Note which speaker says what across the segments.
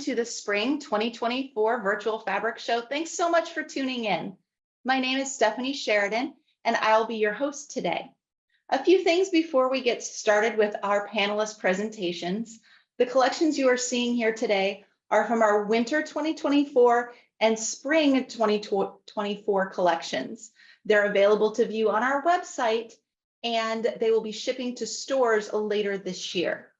Speaker 1: to the Spring 2024 Virtual Fabric Show. Thanks so much for tuning in. My name is Stephanie Sheridan, and I'll be your host today. A few things before we get started with our panelist presentations. The collections you are seeing here today are from our Winter 2024 and Spring 2024 collections. They're available to view on our website, and they will be shipping to stores later this year.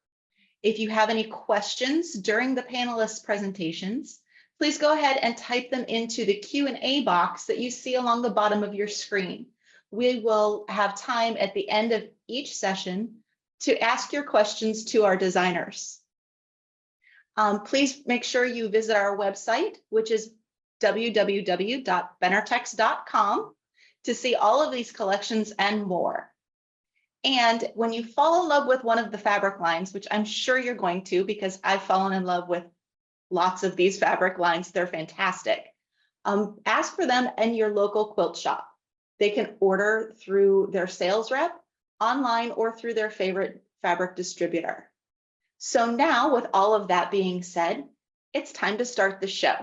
Speaker 1: If you have any questions during the panelists' presentations, please go ahead and type them into the Q&A box that you see along the bottom of your screen. We will have time at the end of each session to ask your questions to our designers. Please make sure you visit our website, which is www.benartex.com, to see all of these collections and more. And when you fall in love with one of the fabric lines, which I'm sure you're going to, because I've fallen in love with lots of these fabric lines, they're fantastic. Ask for them in your local quilt shop. They can order through their sales rep, online, or through their favorite fabric distributor. So now, with all of that being said, it's time to start the show.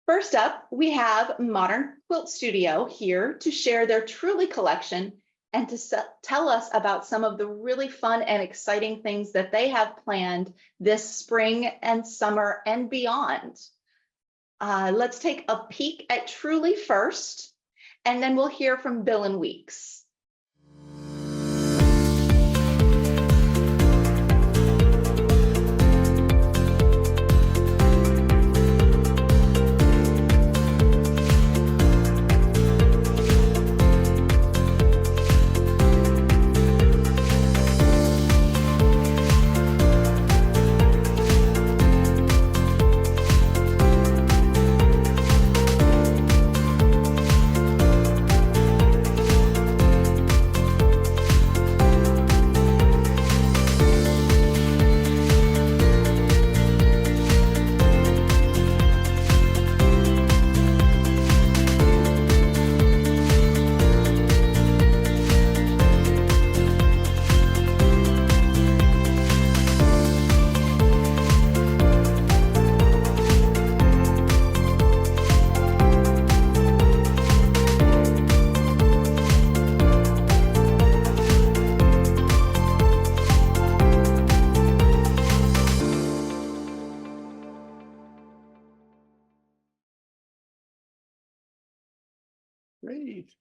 Speaker 1: First up, we have Modern Quilt Studio here to share their Truly collection and to tell us about some of the really fun and exciting things that they have planned this spring and summer and beyond. Let's take a peek at Truly first, and then we'll hear from Bill and Weeks.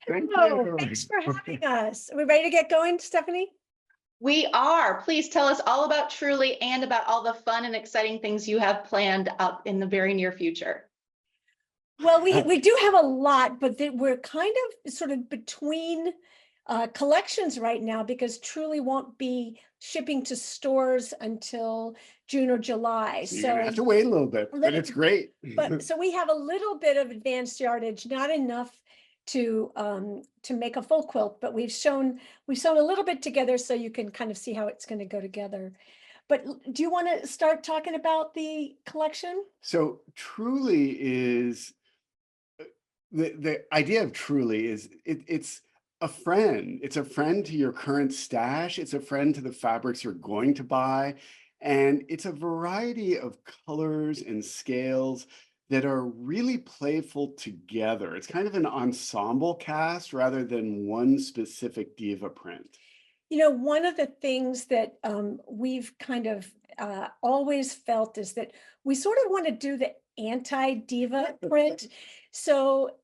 Speaker 2: Great.
Speaker 3: Hello, thanks for having us. Are we ready to get going, Stephanie?
Speaker 1: We are. Please tell us all about Truly and about all the fun and exciting things you have planned up in the very near future.
Speaker 3: Well, we do have a lot, but we're kind of sort of between collections right now because Truly won't be shipping to stores until June or July.
Speaker 2: So you're gonna have to wait a little bit, but it's great.
Speaker 3: But so we have a little bit of advanced yardage, not enough to make a full quilt, but we've sewn a little bit together so you can kind of see how it's going to go together. But do you want to start talking about the collection?
Speaker 2: So Truly is the idea of Truly is it's a friend. It's a friend to your current stash. It's a friend to the fabrics you're going to buy, and it's a variety of colors and scales that are really playful together. It's kind of an ensemble cast rather than one specific diva print.
Speaker 3: You know, one of the things that we've kind of always felt is that we sort of want to do the anti-diva print. So,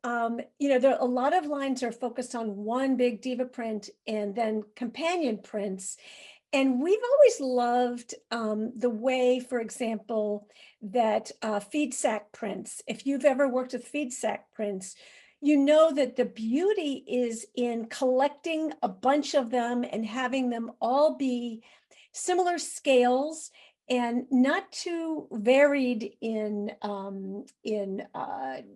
Speaker 3: you know, a lot of lines are focused on one big diva print and then companion prints. And we've always loved the way, for example, that feed sack prints, if you've ever worked with feed sack prints, you know that the beauty is in collecting a bunch of them and having them all be similar scales and not too varied in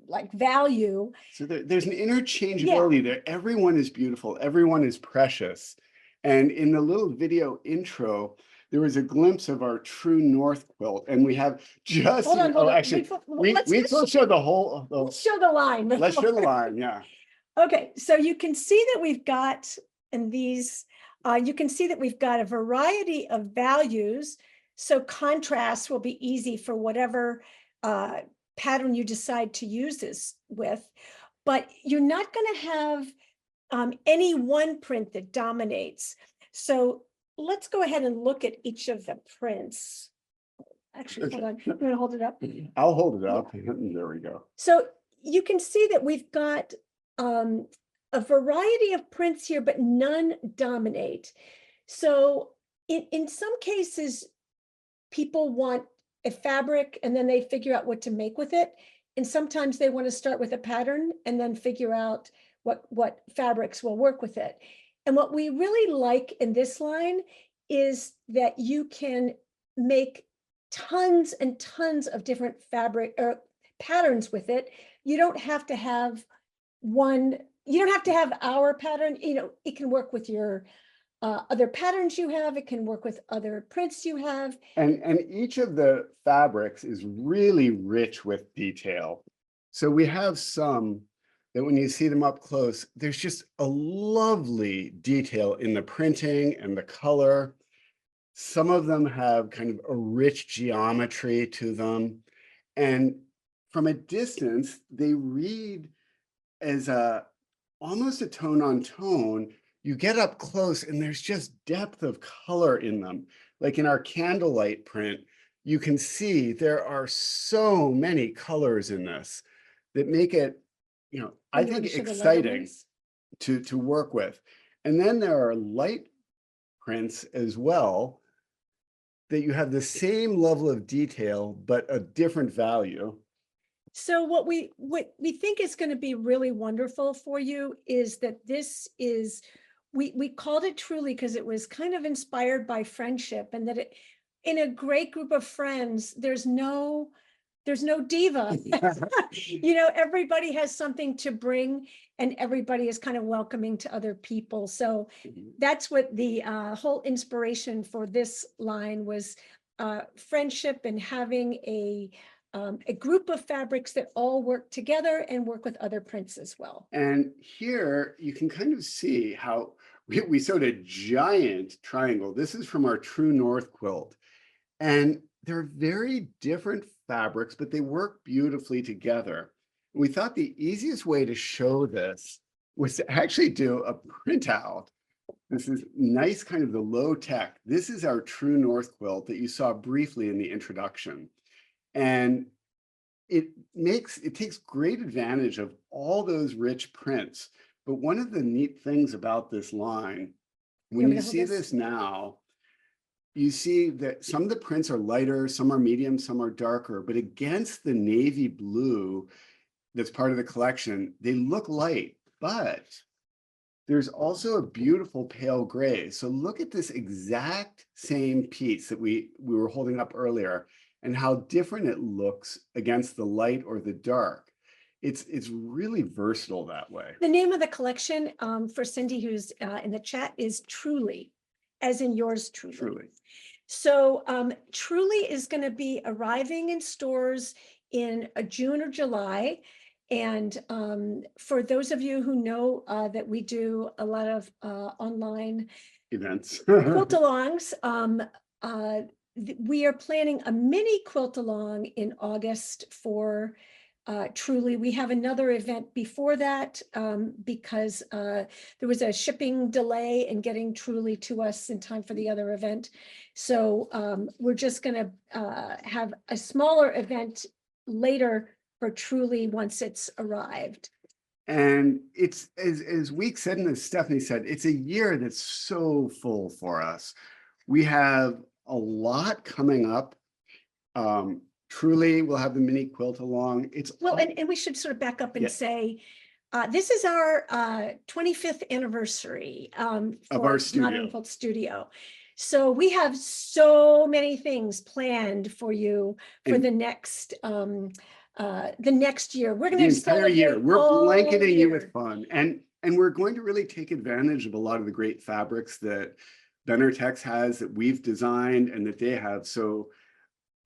Speaker 3: like value.
Speaker 2: So there's an interchangeability there. Everyone is beautiful. Everyone is precious. And in the little video intro, there was a glimpse of our True North quilt, and we have just.
Speaker 3: Hold on.
Speaker 2: Actually, we will show the whole.
Speaker 3: Let's show the line.
Speaker 2: Let's show the line. Yeah.
Speaker 3: Okay, so you can see that we've got in these. You can see that we've got a variety of values. So contrast will be easy for whatever pattern you decide to use this with, but you're not going to have any one print that dominates. So let's go ahead and look at each of the prints. Actually, hold on, I'm going to hold it up.
Speaker 2: I'll hold it up. There we go.
Speaker 3: So you can see that we've got a variety of prints here, but none dominate. So in some cases, people want a fabric and then they figure out what to make with it. And sometimes they want to start with a pattern and then figure out what fabrics will work with it. And what we really like in this line is that you can make tons and tons of different fabric or patterns with it. You don't have to have one, you don't have to have our pattern, you know, it can work with your other patterns you have, it can work with other prints you have.
Speaker 2: And each of the fabrics is really rich with detail. So we have some that when you see them up close, there's just a lovely detail in the printing and the color. Some of them have kind of a rich geometry to them. And from a distance, they read as almost a tone on tone. You get up close and there's just depth of color in them. Like in our candlelight print, you can see there are so many colors in this that make it, you know, I think exciting to work with. And then there are light prints as well that you have the same level of detail, but a different value.
Speaker 3: So what we think is going to be really wonderful for you is that this is, we called it Truly because it was kind of inspired by friendship, and that it, in a great group of friends, there's no diva. You know, everybody has something to bring and everybody is kind of welcoming to other people. So that's what the whole inspiration for this line was, friendship and having a group of fabrics that all work together and work with other prints as well.
Speaker 2: And here you can kind of see how we sewed a giant triangle. This is from our True North quilt. And they're very different fabrics, but they work beautifully together. We thought the easiest way to show this was to actually do a printout. This is nice, kind of the low tech. This is our True North quilt that you saw briefly in the introduction. And it takes great advantage of all those rich prints. But one of the neat things about this line, when you see this now, you see that some of the prints are lighter, some are medium, some are darker, but against the navy blue that's part of the collection, they look light, but there's also a beautiful pale gray. So look at this exact same piece that we were holding up earlier and how different it looks against the light or the dark. It's really versatile that way.
Speaker 3: The name of the collection for Cindy, who's in the chat, is Truly, as in yours truly.
Speaker 2: Truly.
Speaker 3: So Truly is going to be arriving in stores in June or July. And for those of you who know that we do a lot of online
Speaker 2: Events.
Speaker 3: quilt-alongs, we are planning a mini quilt-along in August for Truly. We have another event before that because there was a shipping delay in getting Truly to us in time for the other event. So we're just going to have a smaller event later for Truly once it's arrived.
Speaker 2: And it's, as Week said and as Stephanie said, it's a year that's so full for us. We have a lot coming up. Truly, we'll have the mini quilt along. It's
Speaker 3: well, and we should sort of back up and say, this is our 25th anniversary
Speaker 2: of our studio.
Speaker 3: Modern Quilt Studio. So we have so many things planned for you for the next year. We're going to
Speaker 2: entire year. We're blanketing you with fun, and we're going to really take advantage of a lot of the great fabrics that Benartex has, that we've designed, and that they have. So,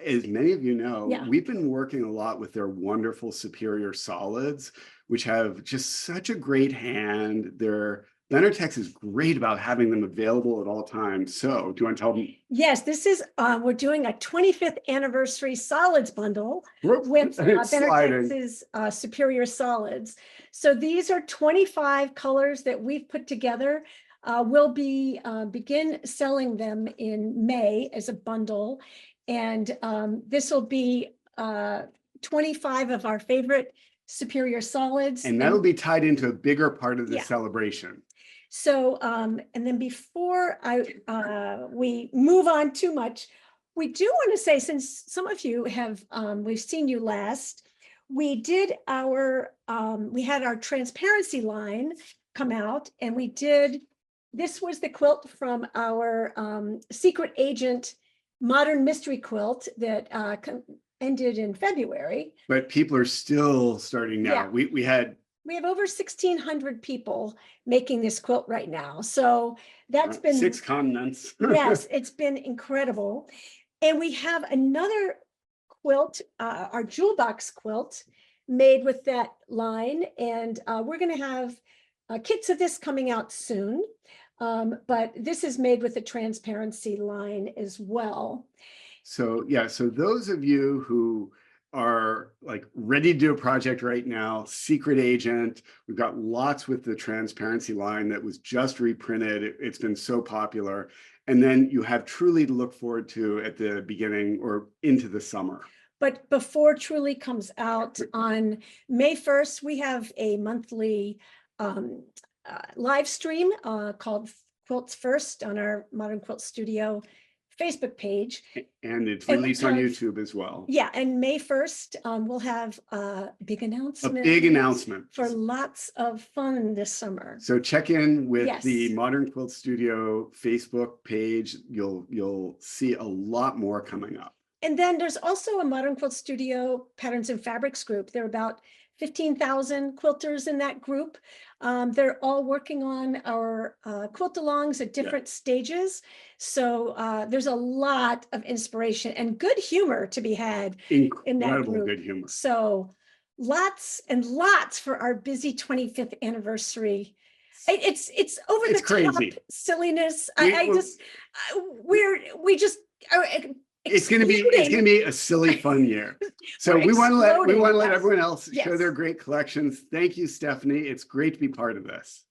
Speaker 2: as many of you know, we've been working a lot with their wonderful Superior solids, which have just such a great hand. They're Benartex is great about having them available at all times. So do you want to tell them?
Speaker 3: Yes, this is, we're doing a 25th anniversary solids bundle with
Speaker 2: It's sliding.
Speaker 3: Benartex's Superior Solids. So these are 25 colors that we've put together. We'll be begin selling them in May as a bundle. And this will be 25 of our favorite Superior Solids.
Speaker 2: And that'll be tied into a bigger part of the
Speaker 3: Yeah.
Speaker 2: celebration.
Speaker 3: So, and then before we move on too much, we do want to say, since some of you have, we've seen you last, we did we had our transparency line come out, and this was the quilt from our secret agent modern mystery quilt that ended in February.
Speaker 2: But people are still starting now.
Speaker 3: Yeah.
Speaker 2: We have
Speaker 3: over 1,600 people making this quilt right now. So that's been
Speaker 2: 6 continents.
Speaker 3: yes, it's been incredible. And we have another quilt, our jewel box quilt, made with that line. And we're going to have kits of this coming out soon. But this is made with the transparency line as well.
Speaker 2: So yeah, so those of you who are like ready to do a project right now, secret agent, we've got lots with the transparency line that was just reprinted. It's been so popular. And then you have Truly to look forward to at the beginning or into the summer.
Speaker 3: But before Truly comes out on May 1st, we have a monthly live stream called Quilts First on our Modern Quilt Studio Facebook page.
Speaker 2: And it's released on YouTube as well.
Speaker 3: Yeah, and May 1st, we'll have a big announcement.
Speaker 2: A big announcement.
Speaker 3: For lots of fun this summer.
Speaker 2: So check in with
Speaker 3: Yes.
Speaker 2: the Modern Quilt Studio Facebook page. You'll see a lot more coming up.
Speaker 3: And then there's also a Modern Quilt Studio Patterns and Fabrics group. There are about 15,000 quilters in that group. They're all working on our quilt-alongs at different stages. So there's a lot of inspiration and good humor to be had in that
Speaker 2: Incredible
Speaker 3: group.
Speaker 2: good humor.
Speaker 3: So lots and lots for our busy 25th anniversary. It's over the top
Speaker 2: crazy.
Speaker 3: silliness.
Speaker 2: We
Speaker 3: We just are
Speaker 2: it's gonna
Speaker 3: exploding.
Speaker 2: be a silly fun year. So
Speaker 3: We're
Speaker 2: we want to
Speaker 3: exploding,
Speaker 2: let
Speaker 3: yes.
Speaker 2: everyone else show
Speaker 3: Yes.
Speaker 2: their great collections. Thank you, Stephanie. It's great to be part of this.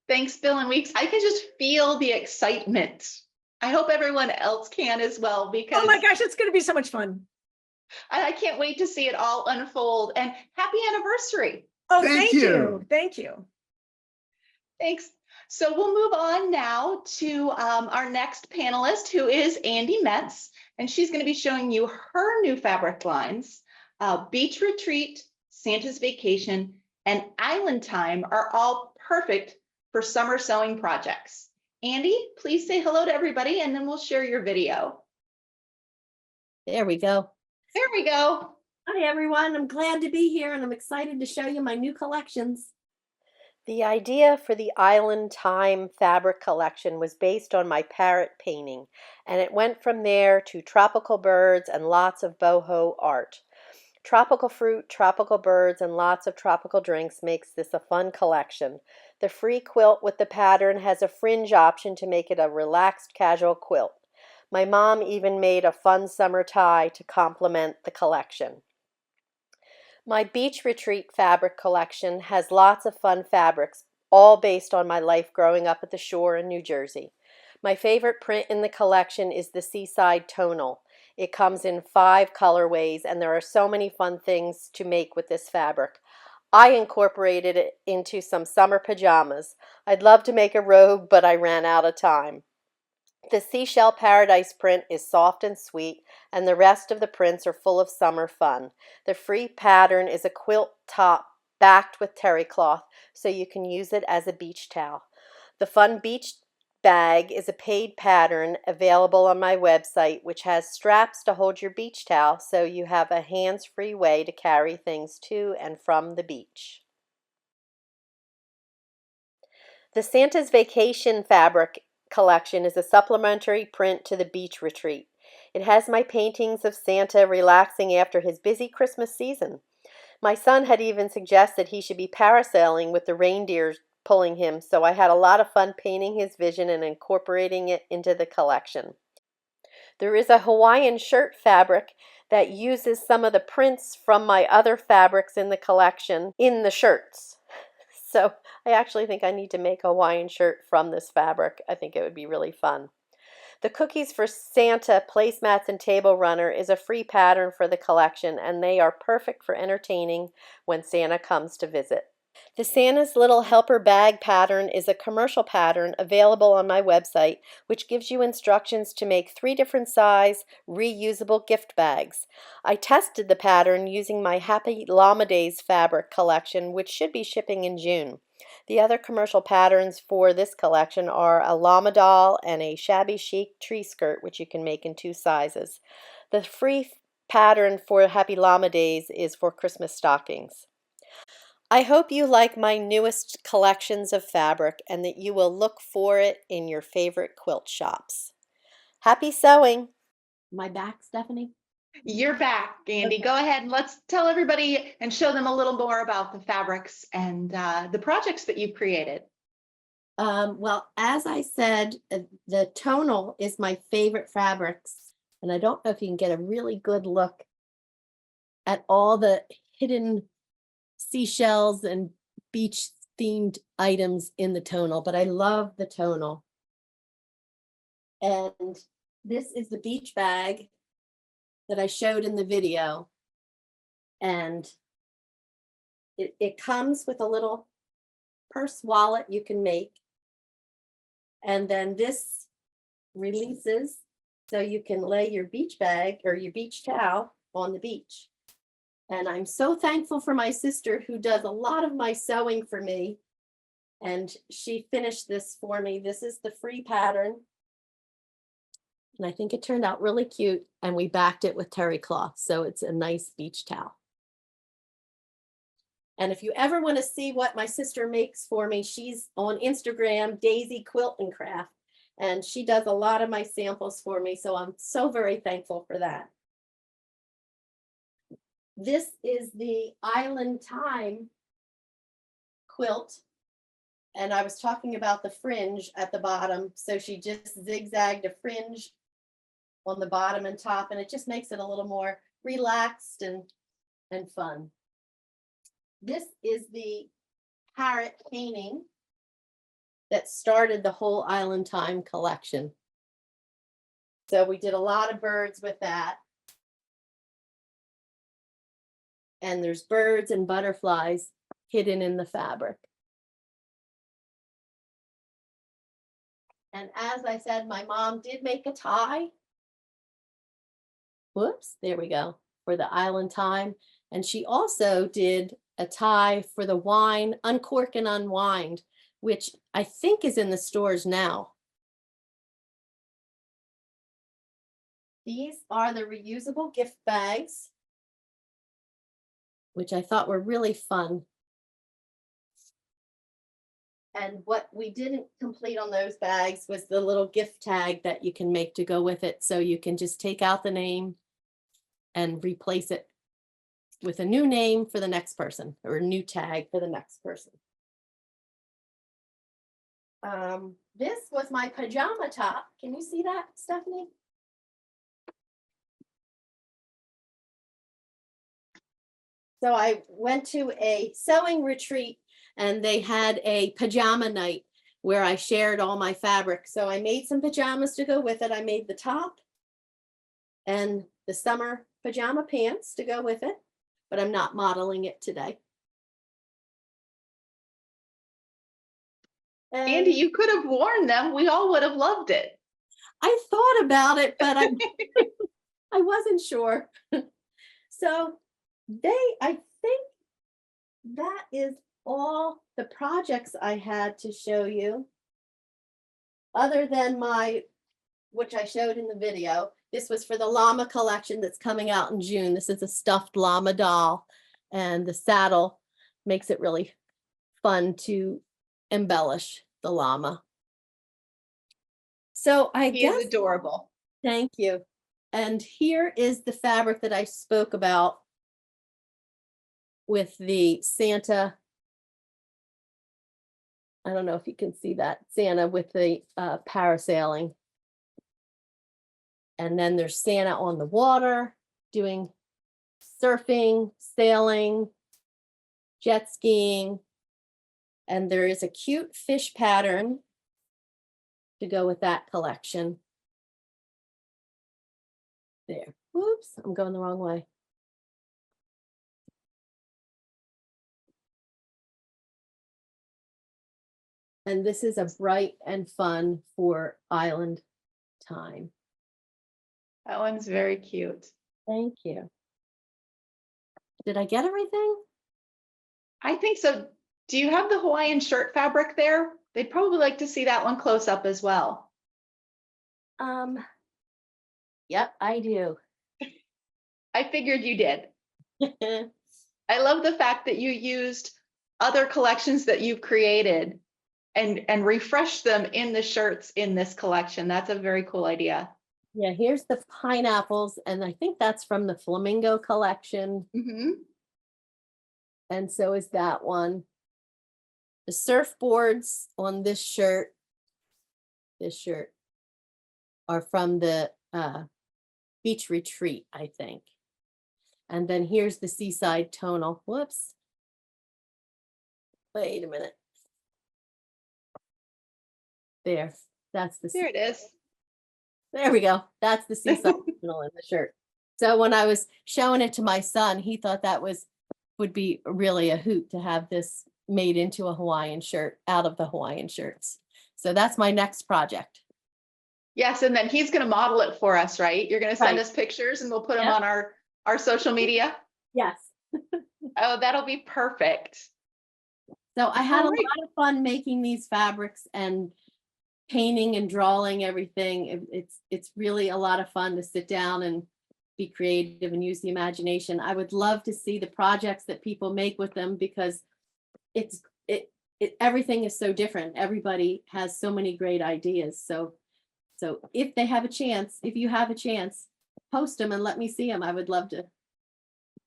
Speaker 1: Thanks, Bill and Weeks. I can just feel the excitement. I hope everyone else can as well, because
Speaker 3: Oh my gosh, it's going to be so much fun.
Speaker 1: I can't wait to see it all unfold. And happy anniversary.
Speaker 3: Oh,
Speaker 2: Thank
Speaker 3: thank you.
Speaker 2: you.
Speaker 3: Thank you.
Speaker 1: Thanks. So we'll move on now to our next panelist, who is Andy Metz, and she's going to be showing you her new fabric lines. Beach Retreat, Santa's Vacation, and Island Time are all perfect for summer sewing projects. Andy, please say hello to everybody, and then we'll share your video.
Speaker 4: There we go.
Speaker 1: There we go.
Speaker 4: Hi, everyone. I'm glad to be here and I'm excited to show you my new collections. The idea for the Island Time fabric collection was based on my parrot painting, and it went from there to tropical birds and lots of boho art. Tropical fruit, tropical birds, and lots of tropical drinks makes this a fun collection. The free quilt with the pattern has a fringe option to make it a relaxed, casual quilt. My mom even made a fun summer tie to complement the collection. My Beach Retreat fabric collection has lots of fun fabrics, all based on my life growing up at the shore in New Jersey. My favorite print in the collection is the Seaside Tonal. It comes in 5 colorways, and there are so many fun things to make with this fabric. I incorporated it into some summer pajamas. I'd love to make a robe, but I ran out of time. The Seashell Paradise print is soft and sweet, and the rest of the prints are full of summer fun. The free pattern is a quilt top backed with terry cloth, so you can use it as a beach towel. The fun beach bag is a paid pattern available on my website, which has straps to hold your beach towel, so you have a hands-free way to carry things to and from the beach. The Santa's Vacation fabric collection is a supplementary print to the Beach Retreat. It has my paintings of Santa relaxing after his busy Christmas season. My son had even suggested he should be parasailing with the reindeers pulling him, so I had a lot of fun painting his vision and incorporating it into the collection. There is a Hawaiian shirt fabric that uses some of the prints from my other fabrics in the collection in the shirts. So I actually think I need to make a Hawaiian shirt from this fabric. I think it would be really fun. The Cookies for Santa placemats and table runner is a free pattern for the collection, and they are perfect for entertaining when Santa comes to visit. The Santa's Little Helper Bag pattern is a commercial pattern available on my website, which gives you instructions to make 3 different size reusable gift bags. I tested the pattern using my Happy Llama Days fabric collection, which should be shipping in June. The other commercial patterns for this collection are a llama doll and a shabby chic tree skirt, which you can make in 2 sizes. The free pattern for Happy Llama Days is for Christmas stockings. I hope you like my newest collections of fabric and that you will look for it in your favorite quilt shops. Happy sewing! Am I back, Stephanie?
Speaker 1: You're back, Andy.
Speaker 4: Okay.
Speaker 1: Go ahead and let's tell everybody and show them a little more about the fabrics and the projects that you've created.
Speaker 4: Well, as I said, the tonal is my favorite fabrics, and I don't know if you can get a really good look at all the hidden seashells and beach themed items in the tonal, but I love the tonal. And this is the beach bag that I showed in the video. And it comes with a little purse wallet you can make. And then this releases so you can lay your beach bag or your beach towel on the beach. And I'm so thankful for my sister who does a lot of my sewing for me. And she finished this for me. This is the free pattern. And I think it turned out really cute. And we backed it with terry cloth. So it's a nice beach towel. And if you ever want to see what my sister makes for me, she's on Instagram, Daisy Quilt and Craft. And she does a lot of my samples for me. So I'm so very thankful for that. This is the Island Time quilt. And I was talking about the fringe at the bottom. So she just zigzagged a fringe on the bottom and top, and it just makes it a little more relaxed and fun. This is the parrot painting that started the whole Island Time collection. So we did a lot of birds with that. And there's birds and butterflies hidden in the fabric. And as I said, my mom did make a tie. Whoops, there we go, for the Island Time. And she also did a tie for the wine, Uncork and Unwind, which I think is in the stores now. These are the reusable gift bags, which I thought were really fun. And what we didn't complete on those bags was the little gift tag that you can make to go with it. So you can just take out the name and replace it with a new name for the next person or a new tag for the next person. This was my pajama top. Can you see that, Stephanie? So I went to a sewing retreat and they had a pajama night where I shared all my fabric. So I made some pajamas to go with it. I made the top and the summer pajama pants to go with it, but I'm not modeling it today. And
Speaker 1: Andy, you could have worn them. We all would have loved it.
Speaker 4: I thought about it, but I wasn't sure. So I think that is all the projects I had to show you, other than which I showed in the video. This was for the llama collection that's coming out in June. This is a stuffed llama doll, and the saddle makes it really fun to embellish the llama. So I
Speaker 1: He
Speaker 4: guess
Speaker 1: is adorable.
Speaker 4: Thank you. And here is the fabric that I spoke about with the Santa I don't know if you can see that, Santa with the parasailing. And then there's Santa on the water doing surfing, sailing, jet skiing. And there is a cute fish pattern to go with that collection. There. Whoops, I'm going the wrong way. And this is a bright and fun for island time.
Speaker 1: That one's very cute.
Speaker 4: Thank you. Did I get everything?
Speaker 1: I think so. Do you have the Hawaiian shirt fabric there? They'd probably like to see that one close up as well.
Speaker 4: Yep, I do.
Speaker 1: I figured you did. I love the fact that you used other collections that you've created and refreshed them in the shirts in this collection. That's a very cool idea.
Speaker 4: Yeah, here's the pineapples, and I think that's from the flamingo collection.
Speaker 1: Mm-hmm.
Speaker 4: And so is that one. The surfboards on this shirt are from the beach retreat, I think. And then here's the seaside tonal. Whoops. Wait a minute. There, that's the.
Speaker 1: There it is.
Speaker 4: There we go. That's the seaside tonal in the shirt. So when I was showing it to my son, he thought that would be really a hoot to have this made into a Hawaiian shirt out of the Hawaiian shirts. So that's my next project.
Speaker 1: Yes, and then he's going to model it for us, right? You're going to send
Speaker 4: Right.
Speaker 1: us pictures and we'll put them
Speaker 4: Yep.
Speaker 1: on our social media.
Speaker 4: Yes.
Speaker 1: Oh, that'll be perfect.
Speaker 4: So I had a
Speaker 1: All right.
Speaker 4: lot of fun making these fabrics and painting and drawing everything. It's really a lot of fun to sit down and be creative and use the imagination. I would love to see the projects that people make with them, because everything is so different. Everybody has so many great ideas. So if you have a chance, post them and let me see them. I would love to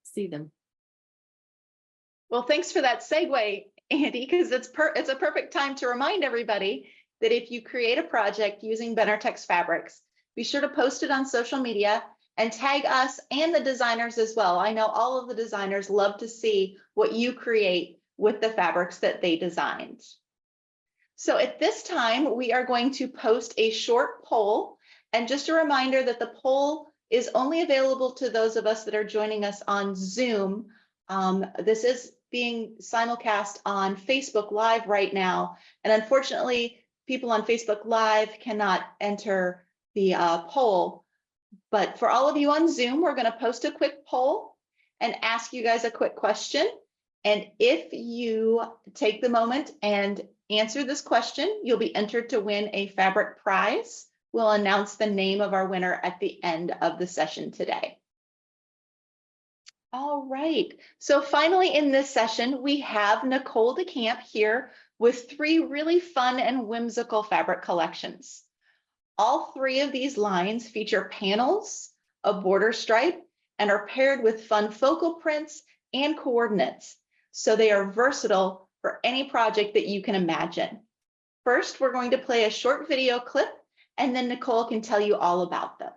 Speaker 4: see them.
Speaker 1: Well, thanks for that segue, Andy, because it's a perfect time to remind everybody that if you create a project using Benartex fabrics, be sure to post it on social media and tag us and the designers as well. I know all of the designers love to see what you create with the fabrics that they designed. So at this time, we are going to post a short poll. And just a reminder that the poll is only available to those of us that are joining us on Zoom. This is being simulcast on Facebook Live right now. And unfortunately, people on Facebook Live cannot enter the poll. But for all of you on Zoom, we're going to post a quick poll and ask you guys a quick question. And if you take the moment and answer this question, you'll be entered to win a fabric prize. We'll announce the name of our winner at the end of the session today. All right, so finally in this session, we have Nicole de Camp here with 3 really fun and whimsical fabric collections. All 3 of these lines feature panels, a border stripe, and are paired with fun focal prints and coordinates. So they are versatile for any project that you can imagine. First, we're going to play a short video clip, and then Nicole can tell you all about them.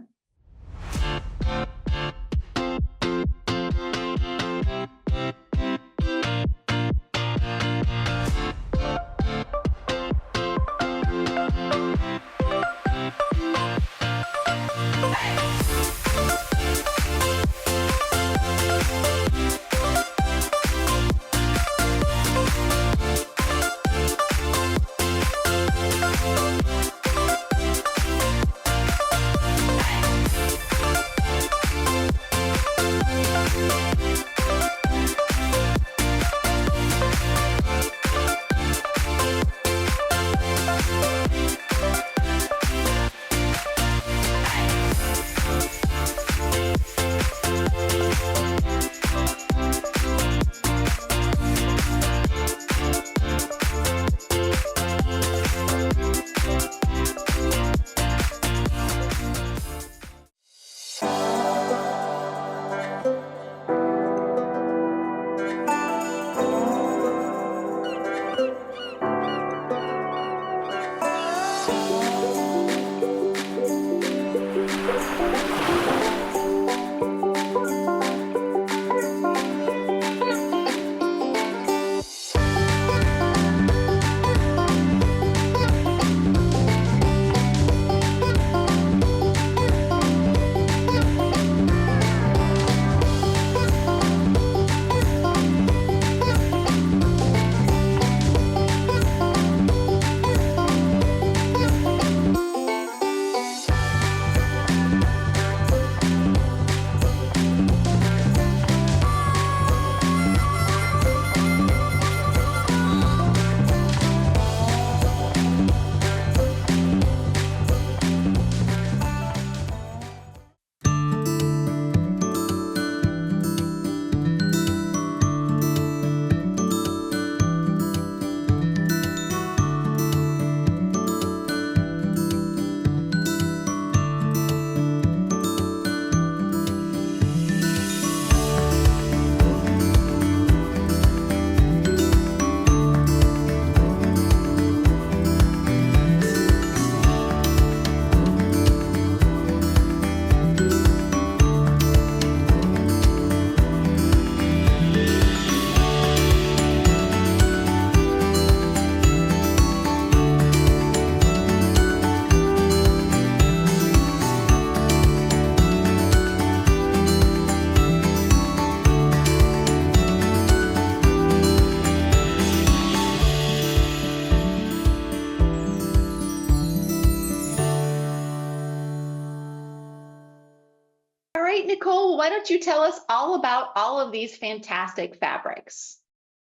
Speaker 1: Nicole, why don't you tell us all about all of these fantastic fabrics?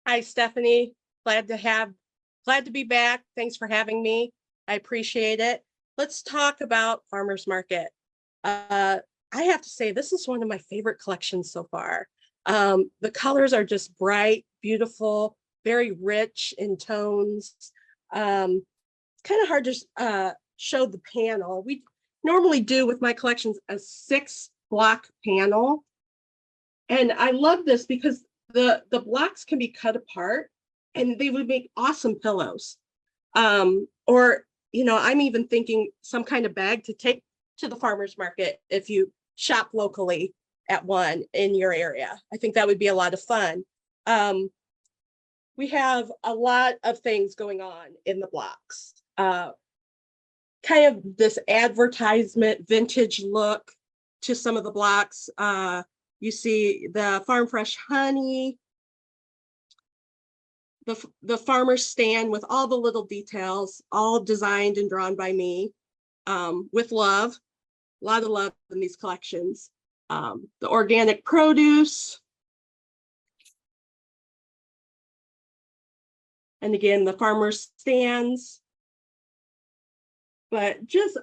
Speaker 5: Hi, Stephanie. Glad to be back. Thanks for having me. I appreciate it. Let's talk about farmers market. I have to say, this is one of my favorite collections so far. The colors are just bright, beautiful, very rich in tones. It's kind of hard to show the panel. We normally do with my collections a 6-block panel. And I love this because the blocks can be cut apart and they would make awesome pillows. Or, you know, I'm even thinking some kind of bag to take to the farmer's market if you shop locally at one in your area. I think that would be a lot of fun. We have a lot of things going on in the blocks. Kind of this advertisement vintage look to some of the blocks. You see the farm fresh honey, the farmer's stand with all the little details, all designed and drawn by me, with love, a lot of love in these collections. The organic produce. And again, the farmer's stands. But just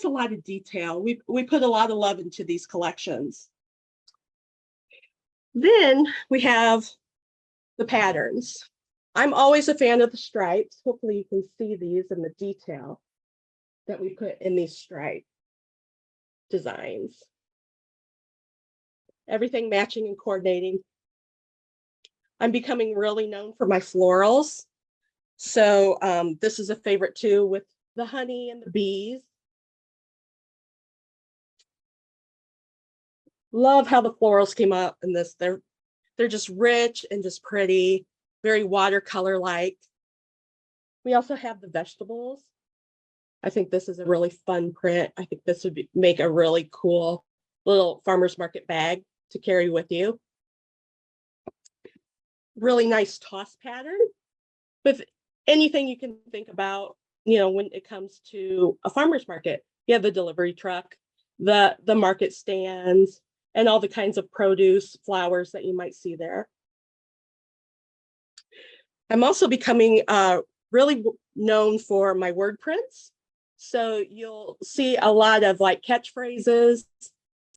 Speaker 5: a lot of detail. We put a lot of love into these collections. Then we have the patterns. I'm always a fan of the stripes. Hopefully you can see these in the detail that we put in these stripe designs. Everything matching and coordinating. I'm becoming really known for my florals. So this is a favorite too, with the honey and the bees. Love how the florals came up in this. They're just rich and just pretty, very watercolor-like. We also have the vegetables. I think this is a really fun print. I think this would make a really cool little farmer's market bag to carry with you. Really nice toss pattern with anything you can think about, you know, when it comes to a farmer's market. You have the delivery truck, the market stands, and all the kinds of produce, flowers that you might see there. I'm also becoming really known for my word prints. So you'll see a lot of like catchphrases.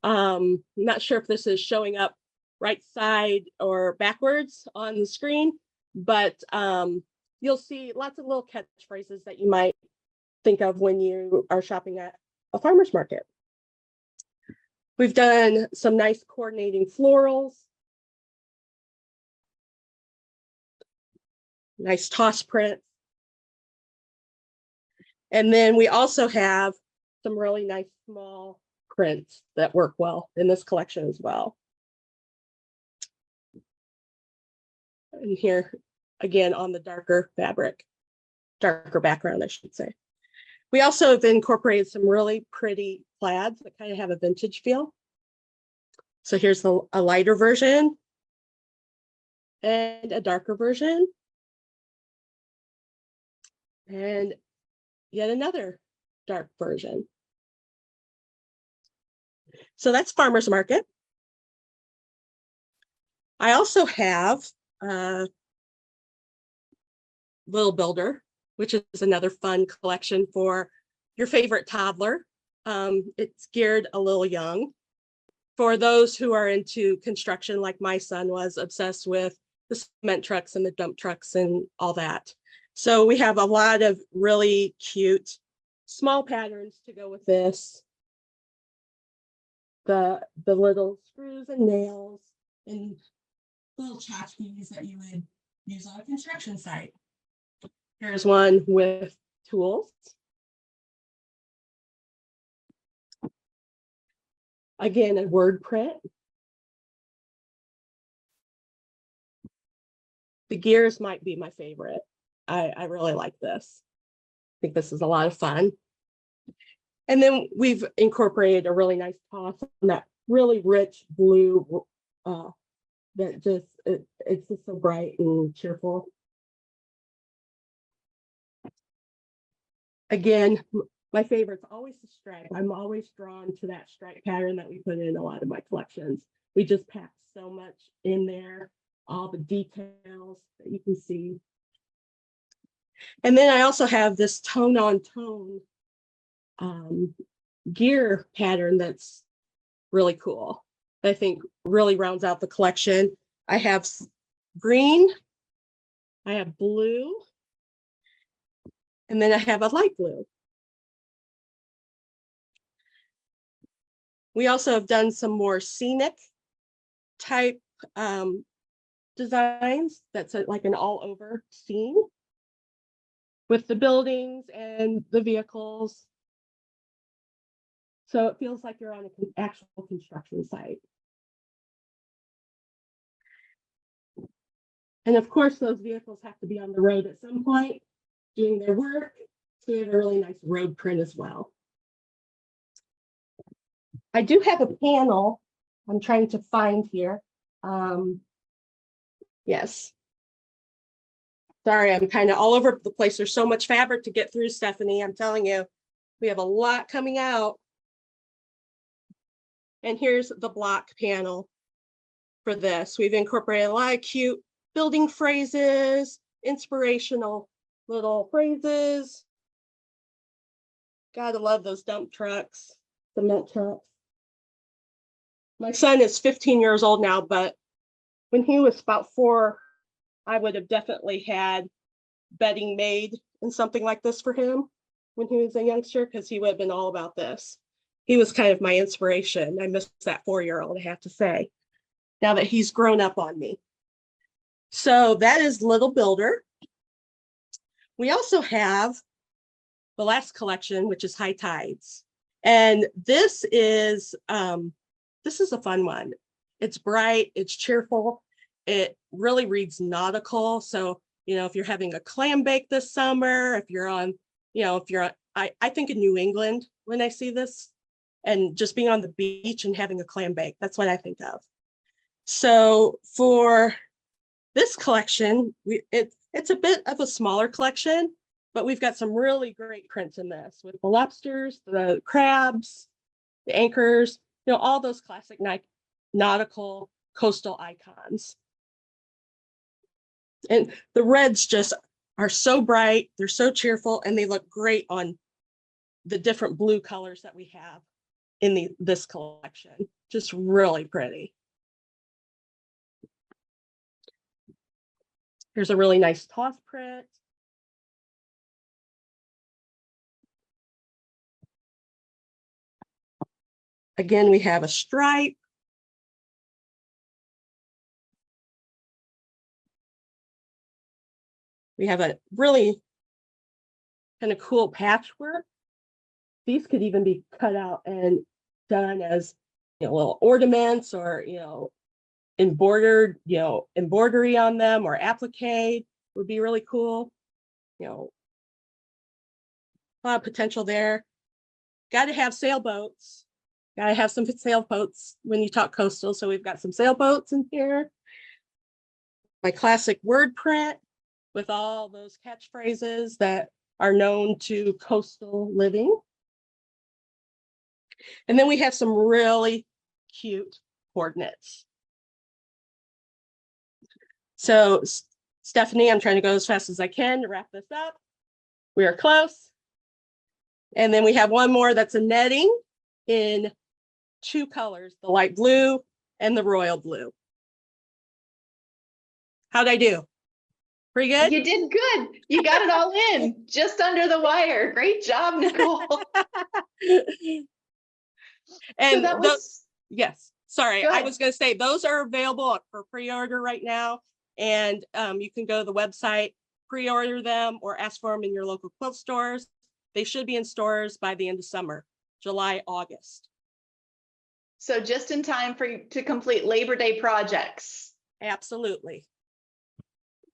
Speaker 5: Not sure if this is showing up right side or backwards on the screen, but you'll see lots of little catchphrases that you might think of when you are shopping at a farmer's market. We've done some nice coordinating florals. Nice toss prints. And then we also have some really nice small prints that work well in this collection as well. And here, again, on the darker fabric, darker background, I should say. We also have incorporated some really pretty plaids that kind of have a vintage feel. So here's a lighter version and a darker version. And yet another dark version. So that's farmer's market. I also have Little Builder, which is another fun collection for your favorite toddler. It's geared a little young. For those who are into construction, like my son was, obsessed with the cement trucks and the dump trucks and all that. So we have a lot of really cute small patterns to go with this. The little screws and nails and little tchotchkes that you would use on a construction site. Here's one with tools. Again, a word print. The gears might be my favorite. I really like this. I think this is a lot of fun. And then we've incorporated a really nice toss on that really rich blue that just, it's just so bright and cheerful. Again, My favorite's always the stripe. I'm always drawn to that stripe pattern that we put in a lot of my collections. We just packed so much in there, all the details that you can see. And then I also have this tone on tone gear pattern that's really cool. I think really rounds out the collection. I have green, I have blue, and then I have a light blue. We also have done some more scenic type designs. That's like an all over scene with the buildings and the vehicles. So it feels like you're on an actual construction site. And of course, those vehicles have to be on the road at some point doing their work. So we have a really nice road print as well. I do have a panel I'm trying to find here. Yes. Sorry, I'm kind of all over the place. There's so much fabric to get through, Stephanie. I'm telling you, we have a lot coming out. And here's the block panel for this. We've incorporated a lot of cute building phrases, inspirational little phrases. Gotta love those dump trucks, cement trucks. My son is 15 years old now, but when he was about 4, I would have definitely had bedding made and something like this for him when he was a youngster, because he would have been all about this. He was kind of my inspiration. I miss that 4-year-old, I have to say, now that he's grown up on me. So that is Little Builder. We also have the last collection, which is High Tides. And this is a fun one. It's bright, it's cheerful. It really reads nautical. So, you know, if you're having a clam bake this summer, if you're on, you know, if you're on, I think in New England when I see this, and just being on the beach and having a clam bake, that's what I think of. So for this collection, it's a bit of a smaller collection, but we've got some really great prints in this with the lobsters, the crabs, the anchors, you know, all those classic nautical coastal icons. And the reds just are so bright, they're so cheerful, and they look great on the different blue colors that we have in this collection. Just really pretty. Here's a really nice toss print. Again, we have a stripe. We have a really kind of cool patchwork. These could even be cut out and done as, you know, little ornaments, or, you know, embroidered, you know, embroidery on them, or applique would be really cool. You know, a lot of potential there. Got to have sailboats. Got to have some sailboats when you talk coastal. So we've got some sailboats in here. My classic word print with all those catchphrases that are known to coastal living. And then we have some really cute coordinates. So Stephanie, I'm trying to go as fast as I can to wrap this up. We are close. And then we have one more that's a netting in 2 colors, the light blue and the royal blue. How'd I do? Pretty good?
Speaker 1: You did good. You got it all in just under the wire. Great job, Nicole.
Speaker 5: And
Speaker 1: So that was,
Speaker 5: yes, sorry,
Speaker 1: Go
Speaker 5: I
Speaker 1: ahead.
Speaker 5: was going to say those are available for pre-order right now. And you can go to the website, pre-order them, or ask for them in your local quilt stores. They should be in stores by the end of summer, July, August.
Speaker 1: so just in time for you to complete Labor Day projects.
Speaker 5: Absolutely.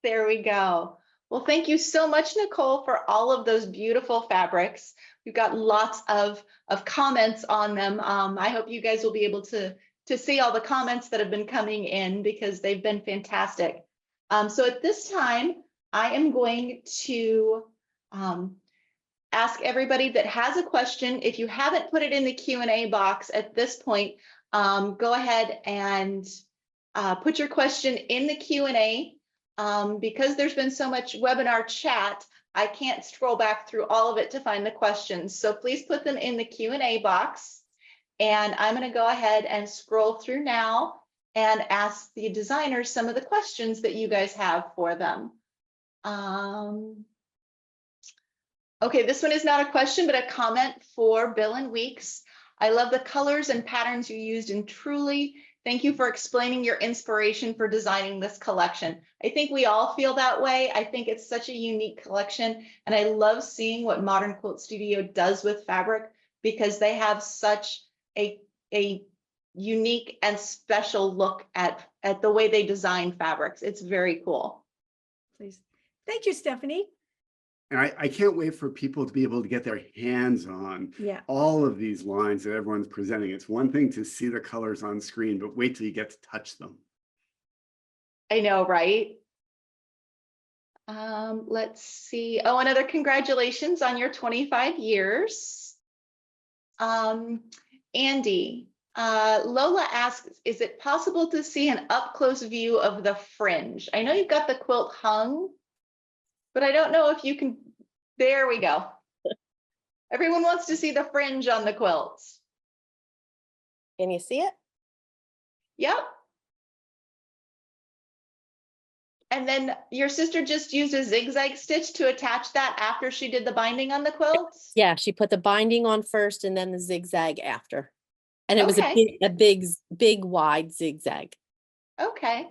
Speaker 1: There we go. Well, thank you so much, Nicole, for all of those beautiful fabrics. We've got lots of comments on them. I hope you guys will be able to see all the comments that have been coming in, because they've been fantastic. So at this time, I am going to ask everybody that has a question, if you haven't put it in the Q&A box at this point, go ahead and put your question in the Q&A. Because there's been so much webinar chat, I can't scroll back through all of it to find the questions. So please put them in the Q&A box. And I'm going to go ahead and scroll through now and ask the designers some of the questions that you guys have for them. Okay, this one is not a question, but a comment for Bill and Weeks. I love the colors and patterns you used in Truly. Thank you for explaining your inspiration for designing this collection. I think we all feel that way. I think it's such a unique collection, and I love seeing what Modern Quilt Studio does with fabric, because they have such a unique and special look at the way they design fabrics. It's very cool.
Speaker 3: Please. Thank you, Stephanie.
Speaker 2: And I can't wait for people to be able to get their hands on all of these lines that everyone's presenting. It's one thing to see the colors on screen, but wait till you get to touch them.
Speaker 1: I know, right? Let's see. Oh, another congratulations on your 25 years. Andy, Lola asks, is it possible to see an up-close view of the fringe? I know you've got the quilt hung, but I don't know if you can. There we go. Everyone wants to see the fringe on the quilts.
Speaker 4: Can you see it?
Speaker 1: Yep. And then your sister just used a zigzag stitch to attach that after she did the binding on the quilts?
Speaker 4: Yeah, she put the binding on first and then the zigzag after. And it was
Speaker 1: Okay.
Speaker 4: a big wide zigzag.
Speaker 1: Okay.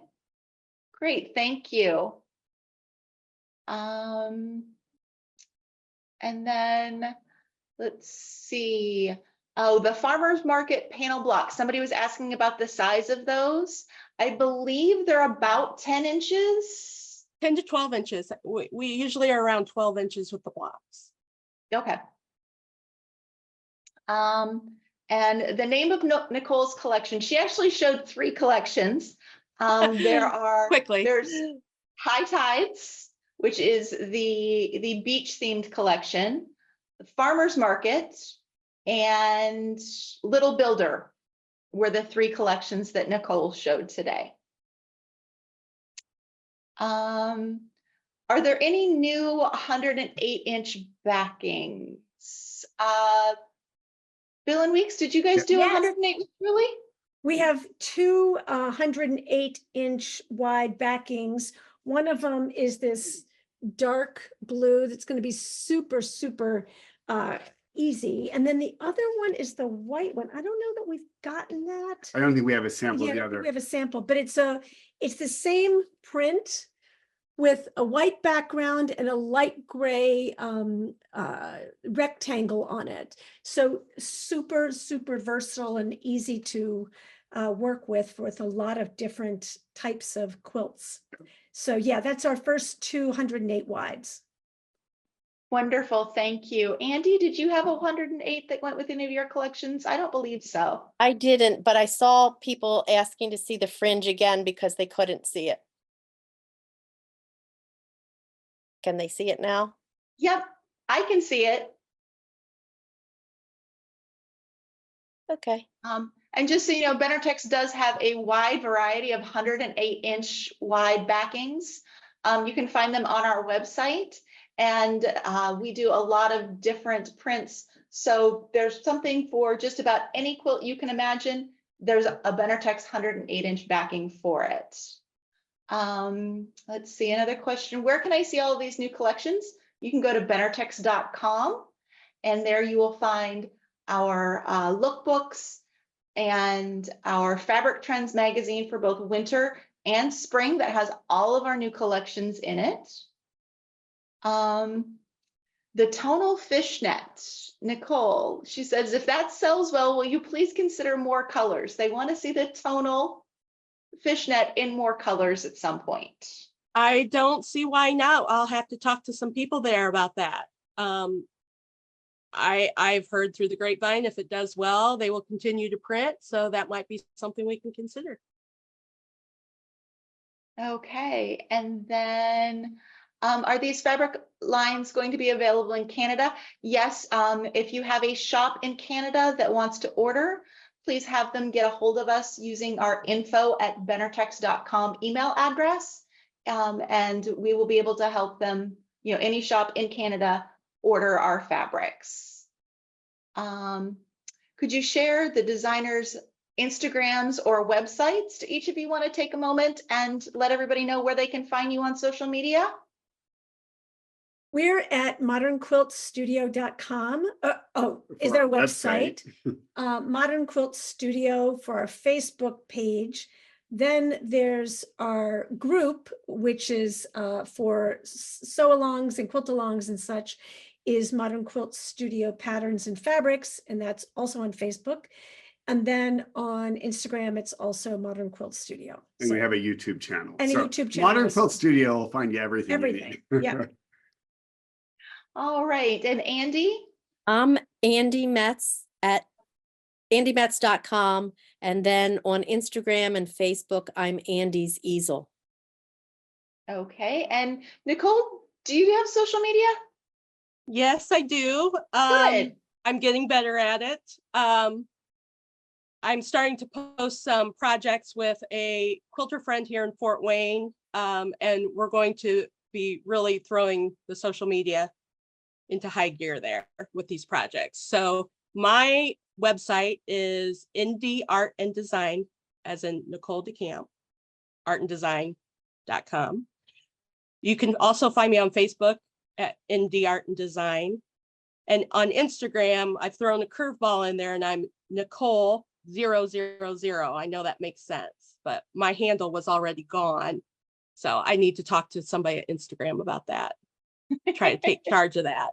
Speaker 1: Great, thank you. And then let's see. Oh, the farmers market panel blocks. Somebody was asking about the size of those. I believe they're about 10 inches.
Speaker 5: 10 to 12 inches. We usually are around 12 inches with the blocks.
Speaker 1: Okay. And the name of Nicole's collection, she actually showed 3 collections. There's High Tides, which is the beach themed collection, the Farmers Market, and Little Builder were the 3 collections that Nicole showed today. Are there any new 108-inch backings? Bill and Weeks, did you guys do 108 really?
Speaker 3: We have 2 108-inch wide backings. One of them is this dark blue that's going to be super, super easy. And then the other one is the white one. I don't know that we've gotten that.
Speaker 2: I don't think we have a sample of the
Speaker 3: Yeah,
Speaker 2: other.
Speaker 3: we have a sample, but it's the same print with a white background and a light gray rectangle on it. So super, super versatile and easy to work with a lot of different types of quilts. So yeah, that's our first 208 wides.
Speaker 1: Wonderful, thank you. Andy, did you have a 108 that went with any of your collections? I don't believe so.
Speaker 4: I didn't, but I saw people asking to see the fringe again because they couldn't see it. Can they see it now?
Speaker 1: Yep, I can see it.
Speaker 4: Okay.
Speaker 1: And just so you know, Benartex does have a wide variety of 108-inch wide backings. You can find them on our website, and we do a lot of different prints. So there's something for just about any quilt you can imagine. There's a Benartex 108-inch backing for it. Let's see, another question. Where can I see all of these new collections? You can go to benartex.com, and there you will find our lookbooks and our Fabric Trends magazine for both winter and spring that has all of our new collections in it. The tonal fishnet, Nicole, she says, if that sells well, will you please consider more colors? They want to see the tonal fishnet in more colors at some point.
Speaker 5: I don't see why not. I'll have to talk to some people there about that. I've heard through the grapevine, if it does well, they will continue to print. So that might be something we can consider.
Speaker 1: Okay, and then Are these fabric lines going to be available in Canada? Yes, if you have a shop in Canada that wants to order, please have them get a hold of us using our info@benartex.com email address. And we will be able to help them, any shop in Canada order our fabrics. Could you share the designers' Instagrams or websites? Do each of you want to take a moment and let everybody know where they can find you on social media?
Speaker 3: We're at modernquiltstudio.com. Is there a website? Modern Quilt Studio for our Facebook page. Then there's our group, which is for sew-alongs and quilt-alongs and such, is Modern Quilt Studio Patterns and Fabrics, and that's also on Facebook. And then on Instagram, it's also Modern Quilt Studio.
Speaker 2: And we have a YouTube channel.
Speaker 3: And a
Speaker 2: So
Speaker 3: YouTube channel.
Speaker 2: Modern Quilt Studio will find you everything.
Speaker 3: Everything,
Speaker 2: You need.
Speaker 3: yeah.
Speaker 1: All right, and Andy?
Speaker 4: I'm Andy Metz at andymetz.com. And then on Instagram and Facebook, I'm Andy's Easel.
Speaker 1: Okay, and Nicole, do you have social media?
Speaker 5: Yes, I do.
Speaker 1: Good.
Speaker 5: I'm getting better at it. I'm starting to post some projects with a quilter friend here in Fort Wayne. And we're going to be really throwing the social media into high gear there with these projects. So my website is Indie Art and Design, as in Nicole de Camp, artanddesign.com. You can also find me on Facebook at Indie Art and Design. And on Instagram, I've thrown a curveball in there and I'm Nicole 000. I know that makes sense, but my handle was already gone. So I need to talk to somebody at Instagram about that. Try to take charge of that.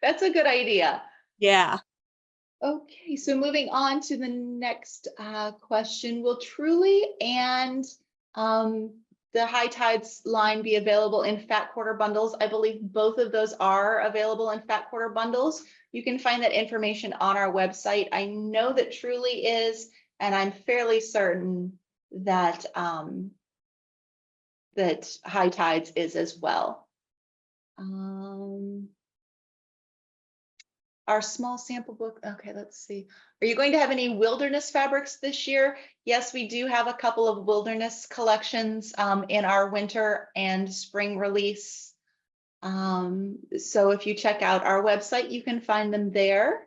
Speaker 1: That's a good idea.
Speaker 5: Yeah.
Speaker 1: Okay, so moving on to the next question. Will Truly and the High Tides line be available in fat quarter bundles? I believe both of those are available in fat quarter bundles. You can find that information on our website. I know that Truly is, and I'm fairly certain that that High Tides is as well. Our small sample book. Okay, let's see. Are you going to have any wilderness fabrics this year? Yes, we do have a couple of wilderness collections in our winter and spring release. So if you check out our website, you can find them there.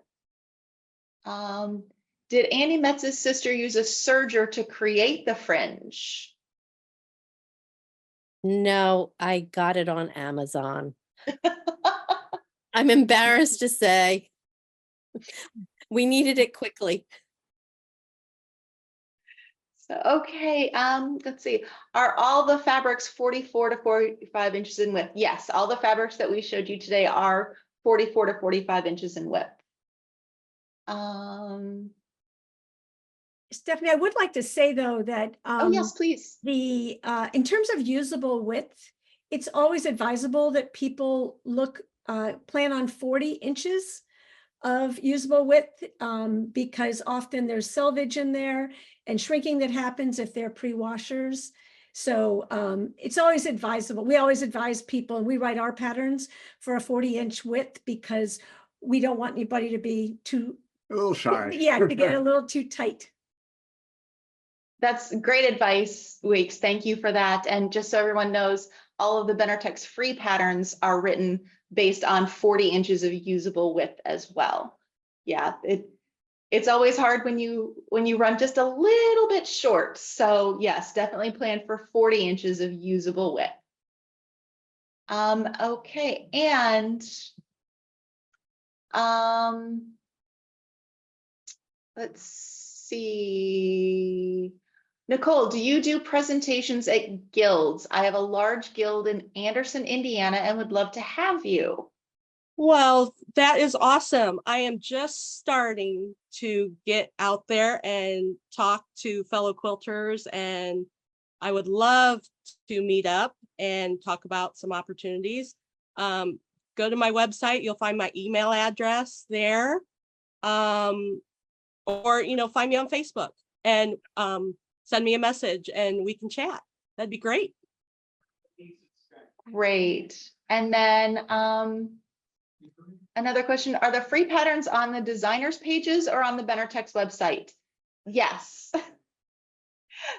Speaker 1: Did Andy Metz's sister use a serger to create the fringe?
Speaker 4: No, I got it on Amazon. I'm embarrassed to say. We needed it quickly.
Speaker 1: So, okay, let's see. Are all the fabrics 44 to 45 inches in width? Yes, all the fabrics that we showed you today are 44 to 45 inches in width.
Speaker 3: Stephanie, I would like to say though that
Speaker 1: Oh, yes, please.
Speaker 3: the in terms of usable width, it's always advisable that people plan on 40 inches of usable width because often there's selvage in there and shrinking that happens if they're pre-washers. So it's always advisable. We always advise people, and we write our patterns for a 40-inch width because we don't want anybody to be too
Speaker 2: A little shy.
Speaker 3: Yeah, to get a little too tight.
Speaker 1: That's great advice, Weeks. Thank you for that. And just so everyone knows, all of the Benartex free patterns are written based on 40 inches of usable width as well. Yeah, it's always hard when you run just a little bit short. So yes, definitely plan for 40 inches of usable width. Okay, and let's see. Nicole, do you do presentations at guilds? I have a large guild in Anderson, Indiana, and would love to have you.
Speaker 5: Well, that is awesome. I am just starting to get out there and talk to fellow quilters, and I would love to meet up and talk about some opportunities. Go to my website, you'll find my email address there. Or, find me on Facebook and send me a message and we can chat. That'd be great.
Speaker 1: Great. And then another question, are the free patterns on the designers pages or on the Benartex website? Yes.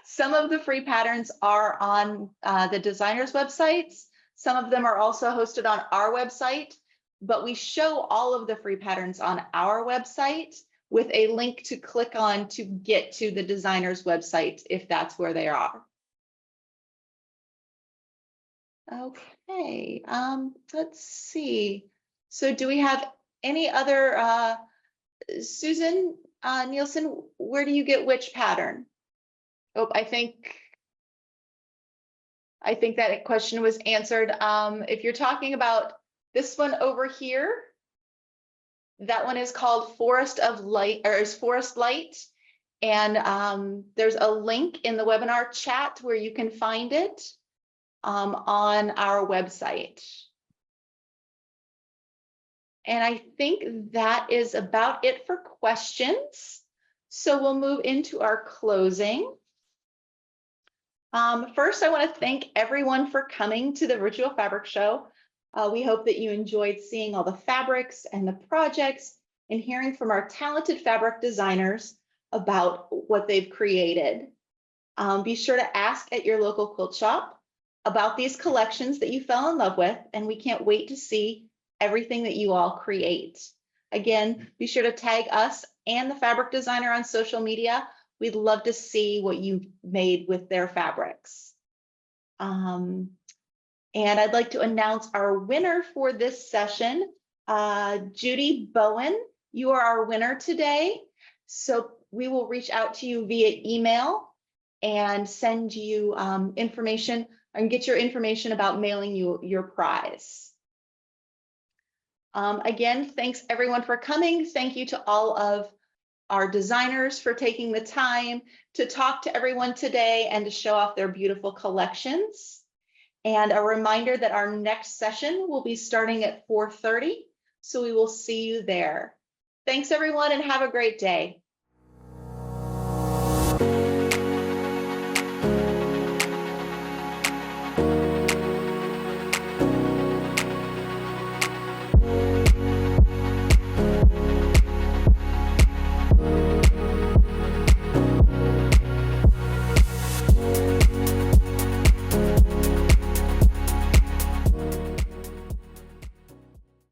Speaker 1: Some of the free patterns are on the designers websites. Some of them are also hosted on our website, but we show all of the free patterns on our website with a link to click on to get to the designers website if that's where they are. Okay, let's see. So do we have any other, Susan Nielsen, where do you get which pattern? Oh, I think that question was answered. If you're talking about this one over here, that one is called Forest of Light, or is Forest Light. And there's a link in the webinar chat where you can find it on our website. And I think that is about it for questions. So we'll move into our closing. First, I want to thank everyone for coming to the Virtual Fabric Show. We hope that you enjoyed seeing all the fabrics and the projects and hearing from our talented fabric designers about what they've created. Be sure to ask at your local quilt shop about these collections that you fell in love with, and we can't wait to see everything that you all create. Again, be sure to tag us and the fabric designer on social media. We'd love to see what you made with their fabrics. And I'd like to announce our winner for this session. Judy Bowen, you are our winner today. So we will reach out to you via email and send you information and get your information about mailing you your prize. Again, thanks everyone for coming. Thank you to all of our designers for taking the time to talk to everyone today and to show off their beautiful collections. And a reminder that our next session will be starting at 4:30. So we will see you there. Thanks everyone and have a great day.